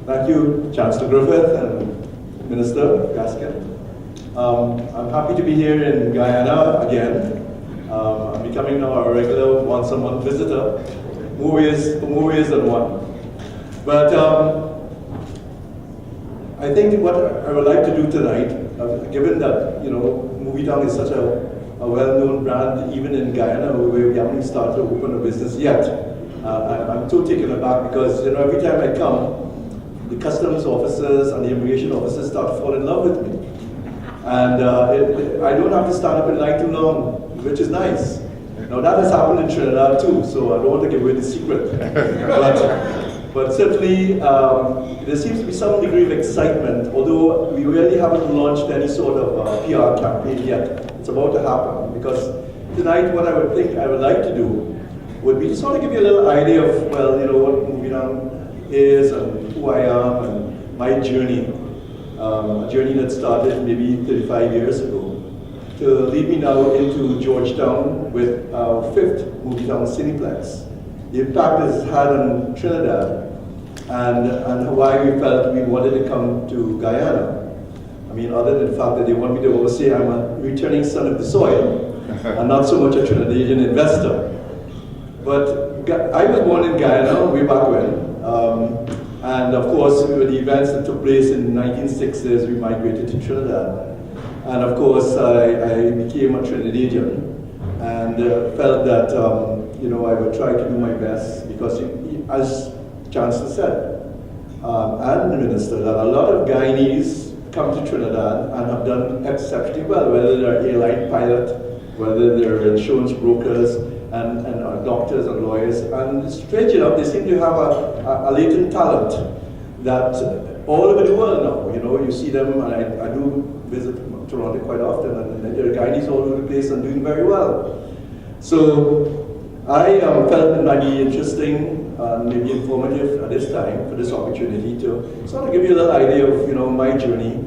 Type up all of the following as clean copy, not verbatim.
Thank you, Chancellor Griffith and Minister Gaskin. I'm happy to be here in Guyana again. I'm becoming now a regular once-a-month visitor, more ways than one. But I think what I would like to do tonight, given that Towne is such a well-known brand, even in Guyana, where we haven't started to open a business yet, I'm so taken aback because every time I come, the customs officers and the immigration officers start to fall in love with me. And I don't have to stand up in line too long, which is nice. Now that has happened in Trinidad too, so I don't want to give away the secret. But certainly, there seems to be some degree of excitement, although we really haven't launched any sort of PR campaign yet. It's about to happen, because tonight what I would like to do would be to sort of give you a little idea of, what Movie Towne is and who I am and my journey. A journey that started maybe 35 years ago, to lead me now into Georgetown with our 5th Movie Towne Cineplex. The impact it's had on Trinidad and why we felt we wanted to come to Guyana. I mean, other than the fact that they want me to always say I'm a returning son of the soil and not so much a Trinidadian investor. But I was born in Guyana way back when. And of course, with the events that took place in the 1960s, we migrated to Trinidad. And of course, I became a Trinidadian and felt that I would try to do my best, because as Chancellor said, and the Minister, that a lot of Guyanese come to Trinidad and have done exceptionally well, whether they're airline pilot, whether they're insurance brokers, and doctors and lawyers. And strange enough, they seem to have a latent talent that all over the world now, you see them, and I do visit Toronto quite often, and there are Guyanese all over the place and doing very well. So I felt it might be interesting and maybe informative at this time for this opportunity to sort of give you a little idea of my journey.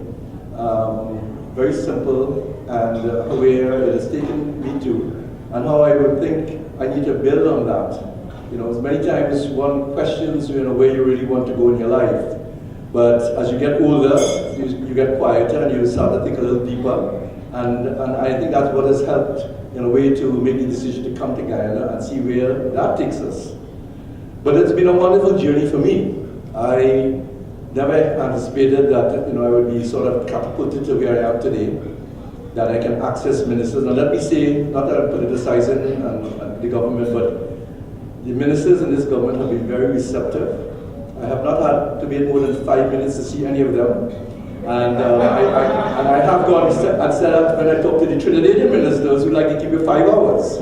Very simple, and where it has taken me to, and how I would think I need to build on that. As many times one questions where you really want to go in your life. But as you get older, you get quieter and you start to think a little deeper. And I think that's what has helped in a way to make the decision to come to Guyana and see where that takes us. But it's been a wonderful journey for me. I never anticipated that I would be sort of catapulted to where I am today, that I can access ministers. Now let me say, not that I'm politicizing and the government, but the ministers in this government have been very receptive. I have not had to wait more than 5 minutes to see any of them. And I have gone and said that when I talk to the Trinidadian ministers who like to keep it 5 hours.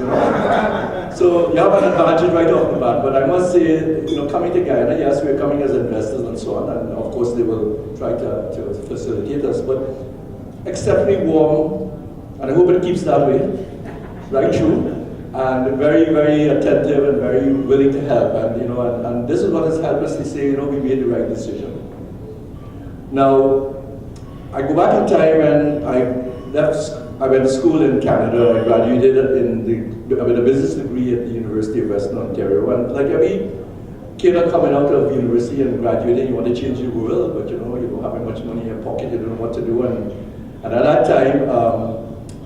So you have an advantage right off the bat. But I must say, coming to Guyana, yes, we're coming as investors and so on, and of course they will try to facilitate us. But exceptionally warm, and I hope it keeps that way, right through, and very, very attentive and very willing to help. And this is what has helped us to say, we made the right decision. Now, I go back in time when I went to school in Canada. I graduated with a business degree at the University of Western Ontario. And like every kid coming out of university and graduating, you want to change the world, but you don't have much money in your pocket, you don't know what to do. And at that time,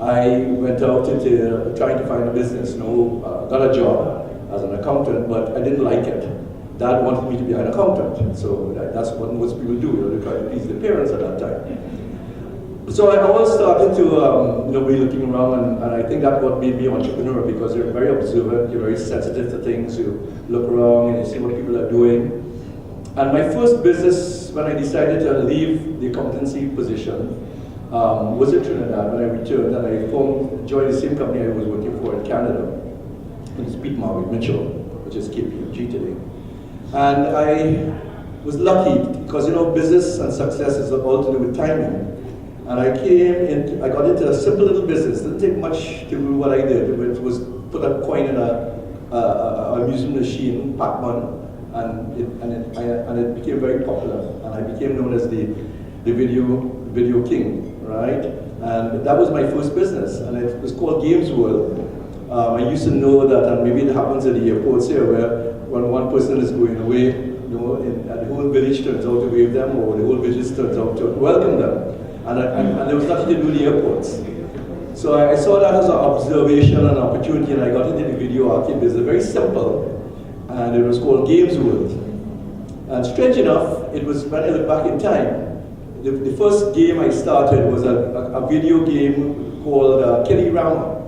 I went out into trying to find a business. Got a job as an accountant, but I didn't like it. Dad wanted me to be an accountant, so that's what most people do. They try to please their parents at that time. So I always started to be looking around, and I think that's what made me an entrepreneur, because you're very observant, you're very sensitive to things, you look around and you see what people are doing. And my first business, when I decided to leave the accountancy position, was in Trinidad. When I returned, and I joined the same company I was working for in Canada, in Speed Market Mitchell, which is KPMG today. And I was lucky because business and success is all to do with timing. And I got into a simple little business. Didn't take much to do what I did. It was put a coin in a amusement machine, Pac-Man, and it became very popular. And I became known as the video king, right? And that was my first business, and it was called Games World. I used to know that, and maybe it happens at the airports here, where when one person is going away, and the whole village turns out to wave them, or the whole village turns out to welcome them. And there was nothing to do with the airports. So I saw that as an observation and opportunity, and I got into the video arcade business. Very simple, and it was called Games World. And strange enough, it was, when I look back in time, the first game I started was a video game called Killy Rama.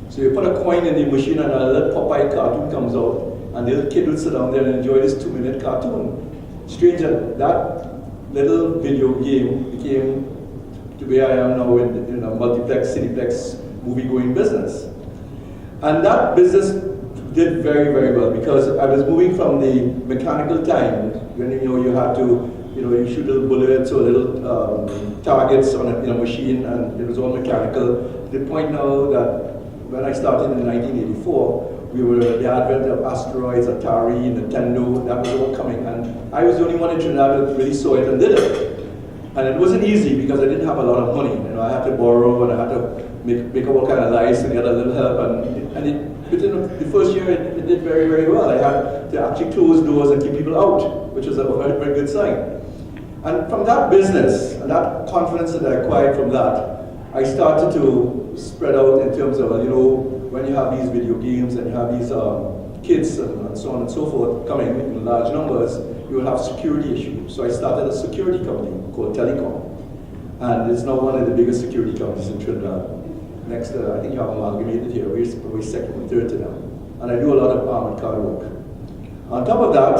So you put a coin in the machine and a little Popeye cartoon comes out, and the little kid would sit down there and enjoy this 2-minute cartoon. Strange that little video game became to where I am now in a multiplex, cineplex, movie-going business. And that business did very, very well, because I was moving from the mechanical time, when you had to, you shoot little bullets or little targets on in a machine, and it was all mechanical, to the point now that when I started in 1984, we were the advent of asteroids, Atari, Nintendo, that was all coming, and I was the only one in Trinidad that really saw it and did it. And it wasn't easy because I didn't have a lot of money. I had to borrow, and I had to make up all kind of lies to get a little help. And within the first year, it did very, very well. I had to actually close doors and keep people out, which was a very, very good sign. And from that business, and that confidence that I acquired from that, I started to spread out in terms of, when you have these video games and you have these kids and so on and so forth coming in large numbers, you will have security issues. So I started a security company called Telecom. And it's now one of the biggest security companies in Trinidad. Next, I think you have amalgamated here. We're second and third to them. And I do a lot of armored car work. On top of that,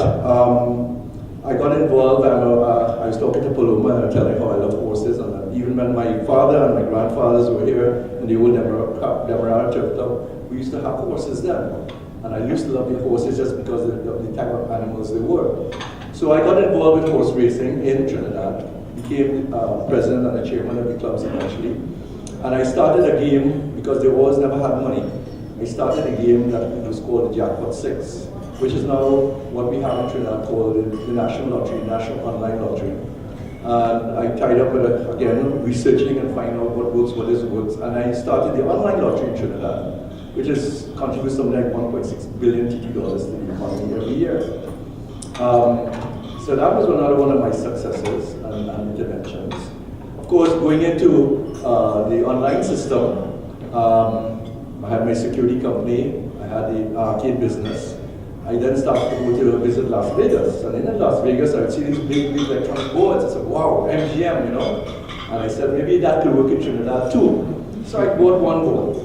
I got involved. I was talking to Paloma and telling her how I love horses. And even when my father and my grandfathers were here in the old Demerara Turf Club, we used to have horses then. And I used to love the horses just because of the type of animals they were. So I got involved with horse racing in Trinidad, became president and a chairman of the clubs eventually. And I started a game, because the Oars never had money. I started a game that was called the Jackpot 6, which is now what we have in Trinidad called the National Lottery, National Online Lottery. And I tied up with, again, researching and finding out what works, what isn't works. And I started the online lottery in Trinidad, which contributes something like 1.6 billion TT dollars to the economy every year. So that was another one of my successes and interventions. Of course, going into the online system, I had my security company, I had the arcade business. I then started to go to visit Las Vegas. And in Las Vegas, I would see these big electronic boards. I said, wow, MGM, And I said, maybe that could work in Trinidad too. So I bought one board,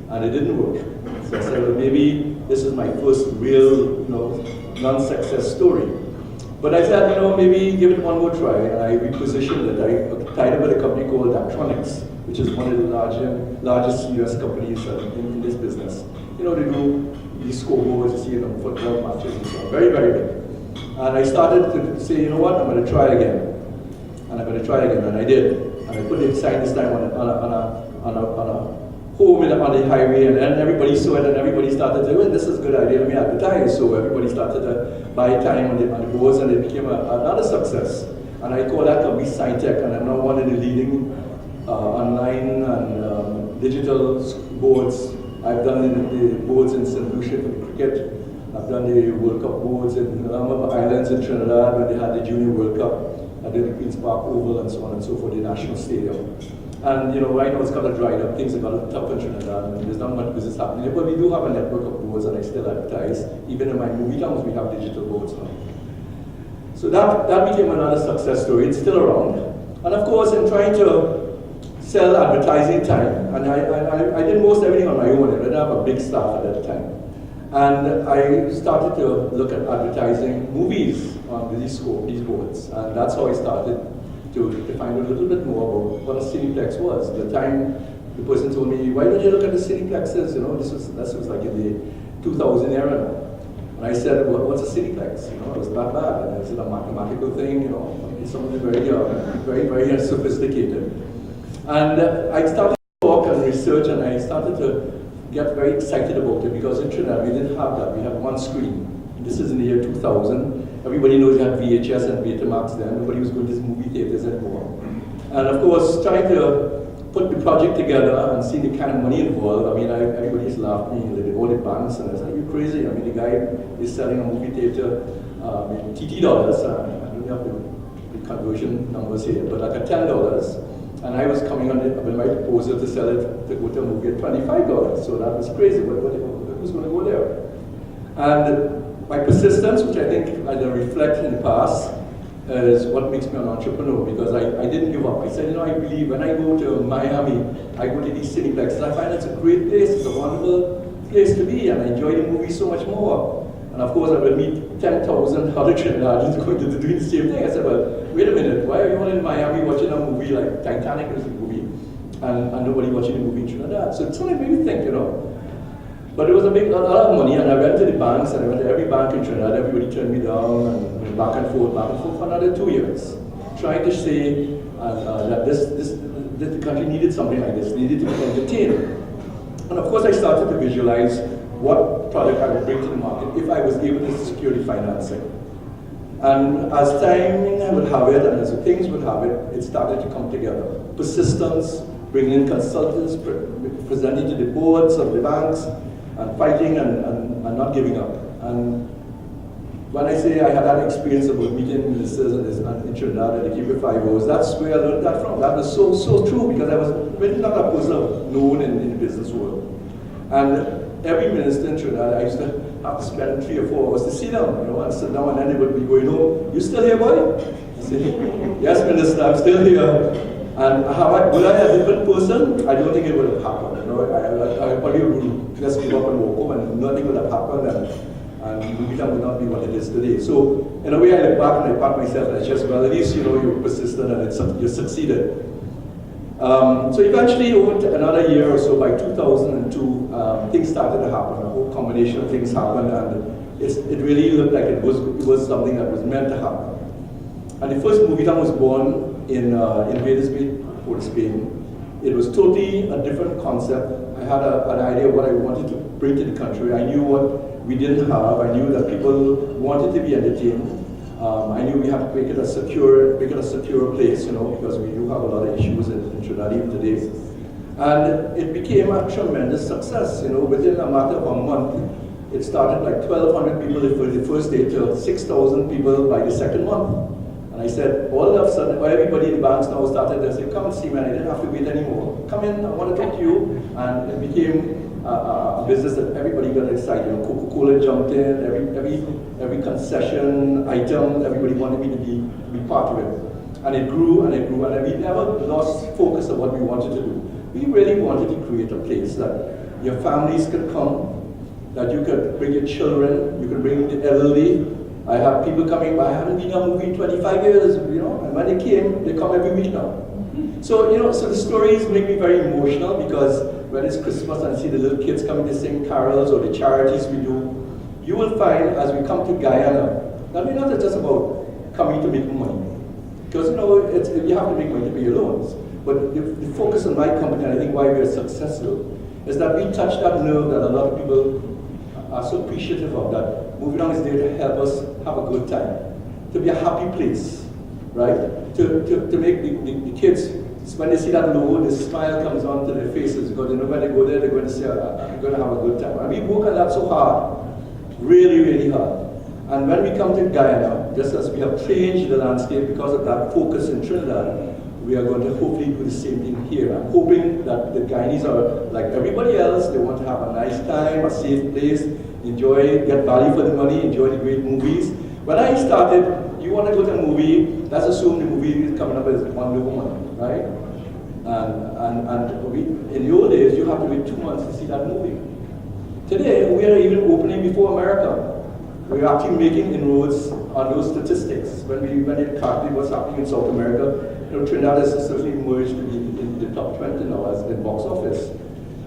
and it didn't work. So I said, well, maybe this is my first real, non-success story. But I said, maybe give it one more try, and I repositioned it. I tied up with a company called Actronics, which is one of the largest US companies in this business. They do these scoreboards, you see in the football matches and so on. Very, very big. And I started to say, I'm going to try again. And I'm going to try again, and I did. And I put the sign this time on a home on the highway, and then everybody saw it, and everybody started to say, well, this is a good idea, let me advertise. So everybody started to buy time on the boards, and it became another success. And I call that company Sci-Tech, and I'm now one of the leading online and digital boards. I've done the boards in St. Lucia for the cricket. I've done the World Cup boards in a number of islands in Trinidad when they had the Junior World Cup. I did the Queen's Park Oval and so on and so forth, the National Stadium. And right now it's kind of dried up, things have got a little tough in Trinidad, and there's not much business happening. But we do have a network of boards, and I still advertise. Even in my movie towns, we have digital boards now. So that became another success story. It's still around. And of course, in trying to sell advertising time, and I did most everything on my own. I didn't have a big staff at that time. And I started to look at advertising movies on these boards, and that's how I started to find out a little bit more about what a cineplex was. At the time, the person told me, why don't you look at the cineplexes? This was like in the 2000 era. And I said, well, what's a cineplex? It was that bad. And is it a mathematical thing? It's something very, very sophisticated. And I started to talk and research, and I started to get very excited about it, because in Trinidad we didn't have that. We had one screen. This is in the year 2000. Everybody knows you had VHS and Betamax then. Nobody was going to these movie theaters anymore. And of course, trying to put the project together and see the kind of money involved, I mean, everybody's laughed at me, all the banks, and I was like, you're crazy. I mean, the guy is selling a movie theater in TT dollars, I don't have the conversion numbers here, but like at $10, and I was coming on it with my proposal to sell it, to go to a movie at $25, so that was crazy. What was going to go there? And my persistence, which I think I reflect in the past, is what makes me an entrepreneur, because I didn't give up. I said, I believe when I go to Miami, I go to these cineplexes, I find it's a great place, it's a wonderful place to be, and I enjoy the movie so much more. And of course, I will meet 10,000 other Trinidadians going to doing the same thing. I said, well, wait a minute, why are you all in Miami watching a movie like Titanic is a movie, and nobody watching a movie in Trinidad? So it's something made me think, But it was a lot of money, and I went to the banks, and I went to every bank in Trinidad. Everybody turned me down, and back and forth for another 2 years, trying to say that the country needed something like this, needed to be entertained. And of course, I started to visualize what product I would bring to the market if I was able to secure the financing. And as time would have it, and as things would have it, it started to come together. Persistence, bringing in consultants, presenting to the boards of the banks, and fighting and not giving up. And when I say I had that experience of meeting ministers in Trinidad at the Keep 5 Hours, that's where I learned that from. That was so true, because I was really not a person known in the business world. And every minister in Trinidad, I used to have to spend 3 or 4 hours to see them, and sit down, and then they would be going, you still here, boy? I say, yes, minister, I'm still here. And would I a different person? I don't think it would have happened. I probably would just give up and walk home, and nothing would have happened, and movie would not be what it is today. So in a way, I look back and I pat myself and I just, well, at least you persisted and you succeeded. So eventually, over another year or so, by 2002, things started to happen. A whole combination of things happened, and it really looked like it was something that was meant to happen. And the first movie was born in Vedas Bay, Port Spain. It was totally a different concept. I had an idea of what I wanted to bring to the country. I knew what we didn't have. I knew that people wanted to be entertained. I knew we had to make it a secure place, because we do have a lot of issues in Trinidad even today. And it became a tremendous success. Within a matter of a month, it started like 1,200 people for the first day to 6,000 people by the second month. And I said, all of a sudden, everybody in the banks now started to say, come and see, man, I didn't have to wait anymore. Come in, I want to talk to you. And it became a business that everybody got excited. Coca-Cola jumped in, every concession item, everybody wanted me to be part of it. And it grew and it grew, and we never lost focus of what we wanted to do. We really wanted to create a place that your families could come, that you could bring your children, you could bring the elderly. I have people coming, I haven't been in a movie in 25 years, and when they came, they come every week now. So, so the stories make me very emotional, because when it's Christmas and I see the little kids coming to sing carols or the charities we do, you will find as we come to Guyana, that we're not just about coming to make money. Because, you have to make money to pay your loans. But the focus on my company, and I think why we are successful, is that we touch that nerve that a lot of people are so appreciative of, that Movie Down is there to help us have a good time, to be a happy place, right? To make the kids, when they see that logo, the smile comes onto their faces, because when they go there, they're going to say, I'm going to have a good time. And we work on that so hard, really, really hard. And when we come to Guyana, just as we have changed the landscape because of that focus in Trinidad, we are going to hopefully do the same thing here. I'm hoping that the Guyanese are like everybody else. They want to have a nice time, a safe place, enjoy, get value for the money, enjoy the great movies. When I started, you want to go to a movie, let's assume the movie is coming up as one woman, right? And in the old days, you have to wait 2 months to see that movie. Today, we are even opening before America. We're actually making inroads on those statistics. When it calculated what's happening in South America, Trinidad has certainly emerged to be in the top 20 now as in box office.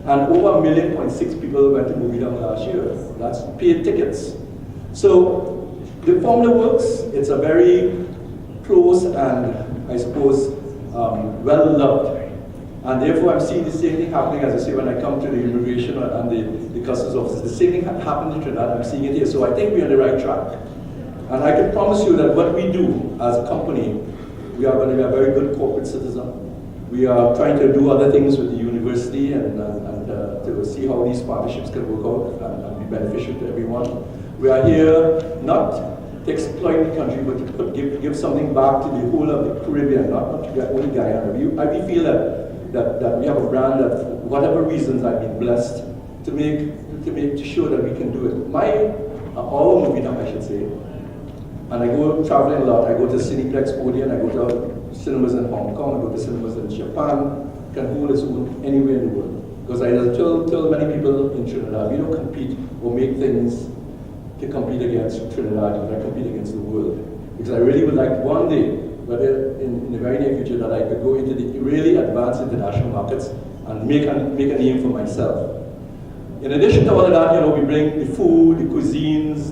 And over 1.6 million people went to Movie Down last year. That's paid tickets. So the formula works. It's a very close and, I suppose, well-loved. And therefore, I'm seeing the same thing happening, as I say, when I come to the immigration and the customs office. The same thing happened in Trinidad. I'm seeing it here. So I think we're on the right track. And I can promise you that what we do as a company, we are going to be a very good corporate citizen. We are trying to do other things with the university and to see how these partnerships can work out and be beneficial to everyone. We are here not to exploit the country, but to give something back to the whole of the Caribbean, not to only Guyana. We feel that we have a brand that, for whatever reasons, I've been blessed to show that we can do it. Our movie now, I should say, and I go traveling a lot. I go to Cineplex Odeon, I go to cinemas in Hong Kong, I go to cinemas in Japan, can hold its own anywhere in the world. Because I tell many people in Trinidad, we don't compete or make things to compete against Trinidad, but I compete against the world. Because I really would like one day, whether in the very near future, that I could go into the really advanced international markets and make a name for myself. In addition to all of that, we bring the food, the cuisines,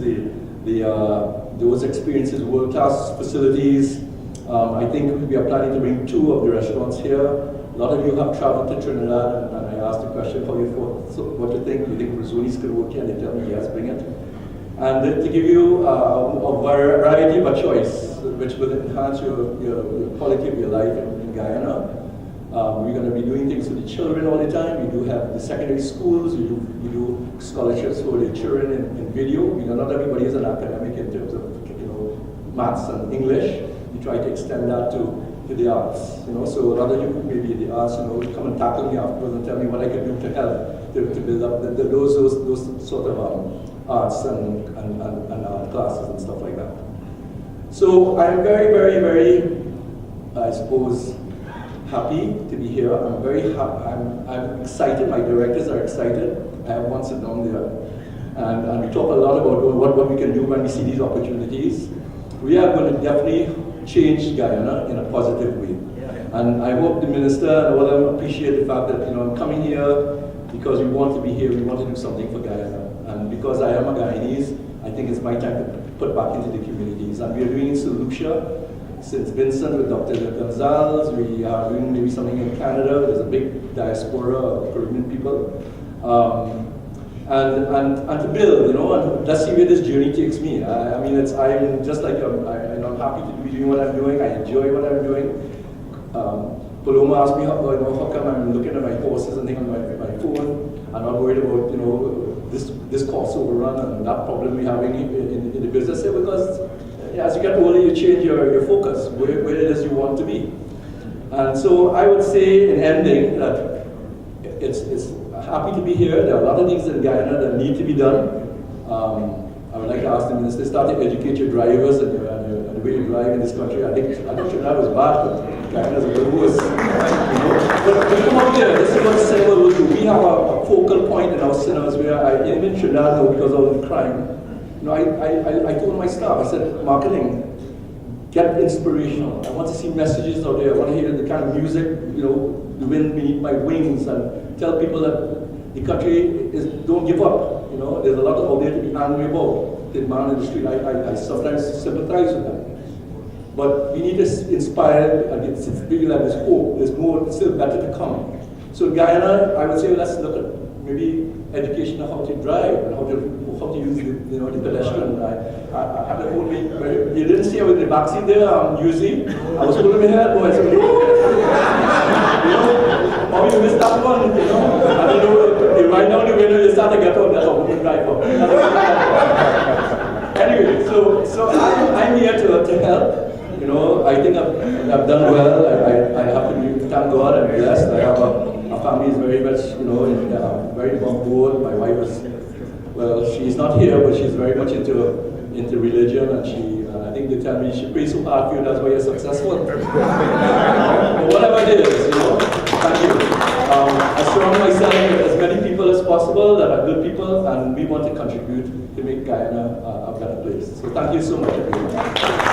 those experiences, world-class facilities. I think we are planning to bring 2 of the restaurants here. A lot of you have traveled to Trinidad, and I asked the question, what you think? Do you think Rizzonis could work here? And they tell me, yes, bring it. And to give you a variety of a choice, which will enhance your quality of your life in Guyana. We're going to be doing things with the children all the time. We do have the secondary schools. We do scholarships for the children in video. Not everybody is an academic in terms of maths and English. We try to extend that to the arts. So a lot of you maybe in the arts, come and tackle me afterwards and tell me what I can do to help to build up those sort of arts and art classes and stuff like that. So I'm very, very, very, I suppose, happy to be here. I'm very happy. I'm excited. My directors are excited. I have one sit down there, and we talk a lot about what we can do when we see these opportunities. We are going to definitely change Guyana in a positive way, and I hope the minister and all of them appreciate the fact that I'm coming here because we want to be here. We want to do something for Guyana, and because I am a Guyanese, I think it's my time to put back into the communities. And we are doing in St. Lucia, St. Vincent with Dr. Gonzalez. We are doing maybe something in Canada. There's a big diaspora of Caribbean people. And to build, and let's see where this journey takes me. I'm just like, I'm happy to be doing what I'm doing. I enjoy what I'm doing. Paloma asked me how come I'm looking at my horses and things on my phone. I'm not worried about, this cost overrun and that problem we're having in the business here, because as you get older, you change your focus, where it is you want to be. And so I would say in ending that it's happy to be here. There are a lot of things in Guyana that need to be done. I would like to ask the minister, start to educate your drivers and the way you drive in this country. I'm not sure that was bad, but Guyana is a little worse. But we come up here, this is what cinema will do. We have a focal point in our cinemas where even in Trinidad now, because of the crime, I told my staff, I said, marketing, get inspirational. I want to see messages out there. I want to hear the kind of music, the wind beneath my wings, and tell people that the country don't give up. There's a lot out there to be angry about. The man in the street, I sometimes sympathize with them. But we need to inspire and feel like there's hope, there's more, still better to come. So in Guyana, I would say let's look at maybe education on how to drive and how to use the pedestrian. I had a whole week where you didn't see I was in the backseat there, usually. I was holding my head, boy, I said, how you missed that one, I don't know, you ride down the window, you start to get out, that's how we drive up. Anyway, so I'm here to help. I think I've done well. I have to thank God and blessed. I have a family is very much, very on board. My wife is, she's not here, but she's very much into religion, and I think they tell me she prays so hard for you, that's why you're successful. Whatever it is, thank you. I surround myself with as many people as possible that are good people, and we want to contribute to make Guyana a better place. So thank you so much, everyone.